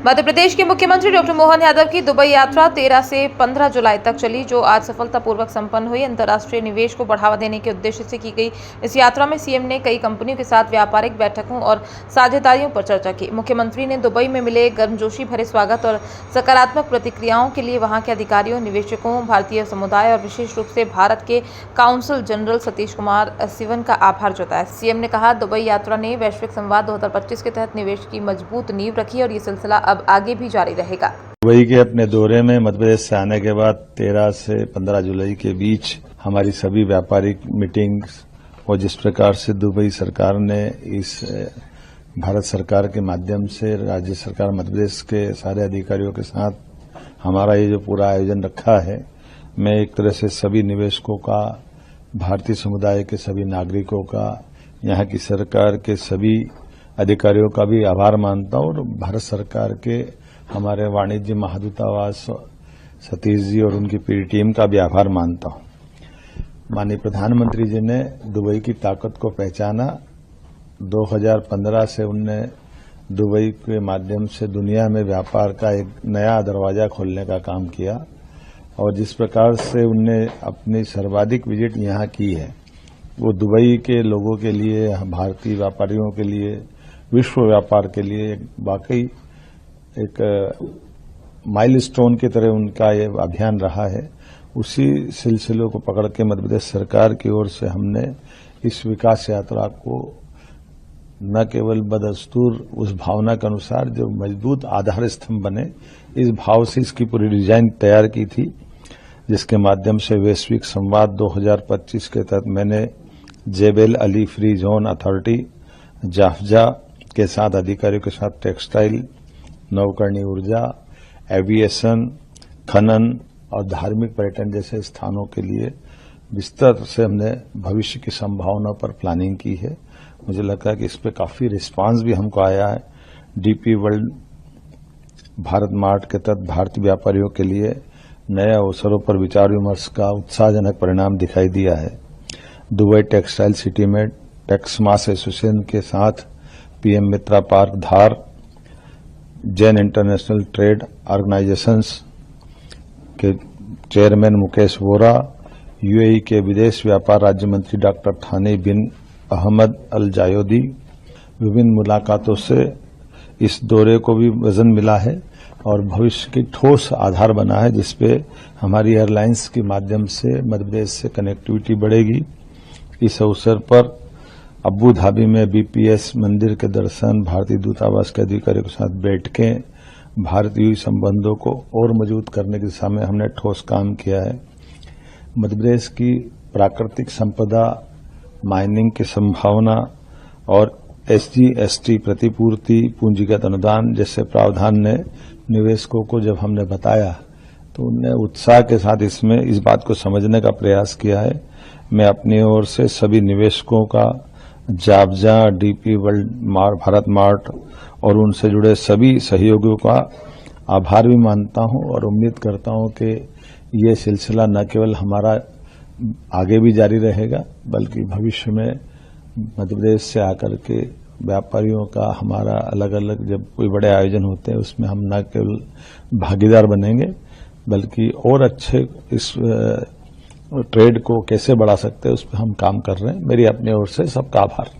मध्य प्रदेश के मुख्यमंत्री डॉक्टर मोहन यादव की दुबई यात्रा 13 से 15 जुलाई तक चली, जो आज सफलतापूर्वक संपन्न हुई। अंतर्राष्ट्रीय निवेश को बढ़ावा देने के उद्देश्य से की गई इस यात्रा में सीएम ने कई कंपनियों के साथ व्यापारिक बैठकों और साझेदारियों पर चर्चा की। मुख्यमंत्री ने दुबई में मिले गर्मजोशी भरे स्वागत और सकारात्मक प्रतिक्रियाओं के लिए वहां के अधिकारियों, निवेशकों, भारतीय समुदाय और विशेष रूप से भारत के काउंसिल जनरल सतीश कुमार सिवन का आभार जताया। सीएम ने कहा, दुबई यात्रा ने वैश्विक संवाद 2025 के तहत निवेश की मजबूत नींव रखी और ये सिलसिला अब आगे भी जारी रहेगा। दुबई के अपने दौरे में मध्य प्रदेश से आने के बाद 13 से 15 जुलाई के बीच हमारी सभी व्यापारिक मीटिंग्स और जिस प्रकार से दुबई सरकार ने इस भारत सरकार के माध्यम से राज्य सरकार मध्य प्रदेश के सारे अधिकारियों के साथ हमारा ये जो पूरा आयोजन रखा है, मैं एक तरह से सभी निवेशकों का, भारतीय समुदाय के सभी नागरिकों का, यहाँ की सरकार के सभी अधिकारियों का भी आभार मानता हूं और भारत सरकार के हमारे वाणिज्य महादूतावास सतीश जी और उनकी पूरी टीम का भी आभार मानता हूं। माननीय प्रधानमंत्री जी ने दुबई की ताकत को पहचाना। 2015 से उनने दुबई के माध्यम से दुनिया में व्यापार का एक नया दरवाजा खोलने का काम किया और जिस प्रकार से उनने अपनी सर्वाधिक विजिट यहाँ की है, वो दुबई के लोगों के लिए, भारतीय व्यापारियों के लिए, विश्व व्यापार के लिए वाकई एक माइलस्टोन की तरह उनका ये अभियान रहा है। उसी सिलसिले को पकड़ के मध्य प्रदेश सरकार की ओर से हमने इस विकास यात्रा को न केवल बदस्तूर उस भावना के अनुसार जो मजबूत आधार स्तंभ बने, इस भाव से इसकी पूरी डिजाइन तैयार की थी, जिसके माध्यम से वैश्विक संवाद 2025 के तहत मैंने Jebel Ali free zone authority JAFZA के साथ अधिकारियों के साथ टेक्सटाइल, नवकरणीय ऊर्जा, एविएशन, खनन और धार्मिक पर्यटन जैसे स्थानों के लिए विस्तार से हमने भविष्य की संभावनाओं पर प्लानिंग की है। मुझे लगता है कि इस पे काफी रिस्पांस भी हमको आया है। डीपी वर्ल्ड भारत मार्ट के तहत भारतीय व्यापारियों के लिए नए अवसरों पर विचार विमर्श का उत्साहजनक परिणाम दिखाई दिया है। दुबई टेक्सटाइल सिटी में टेक्समास एसोसिएशन के साथ पीएम मित्रा पार्क धार, जैन इंटरनेशनल ट्रेड ऑर्गेनाइजेशंस के चेयरमैन मुकेश वोरा, यूएई के विदेश व्यापार राज्य मंत्री डॉक्टर थानी बिन अहमद अल जायोदी, विभिन्न मुलाकातों से इस दौरे को भी वजन मिला है और भविष्य की ठोस आधार बना है, जिसपे हमारी एयरलाइंस के माध्यम से मध्य प्रदेश से कनेक्टिविटी बढ़ेगी। इस अवसर पर अबू धाबी में बीपीएस मंदिर के दर्शन, भारतीय दूतावास के अधिकारियों के साथ बैठकें, भारतीय संबंधों को और मजबूत करने की दिशा में हमने ठोस काम किया है। मध्य प्रदेश की प्राकृतिक संपदा, माइनिंग की संभावना और एसजी/एसटी प्रतिपूर्ति, पूंजीगत अनुदान जैसे प्रावधान ने निवेशकों को जब हमने बताया तो उन्होंने उत्साह के साथ इसमें इस बात को समझने का प्रयास किया है। मैं अपनी ओर से सभी निवेशकों का, जाफजा, डीपी वर्ल्ड भारत मार्ट और उनसे जुड़े सभी सहयोगियों का आभार भी मानता हूं और उम्मीद करता हूं कि ये सिलसिला न केवल हमारा आगे भी जारी रहेगा, बल्कि भविष्य में मध्य प्रदेश से आकर के व्यापारियों का हमारा अलग अलग जब कोई बड़े आयोजन होते हैं उसमें हम न केवल भागीदार बनेंगे, बल्कि और अच्छे इस ट्रेड को कैसे बढ़ा सकते हैं उस पर हम काम कर रहे हैं। मेरी अपनी ओर से सबका आभार।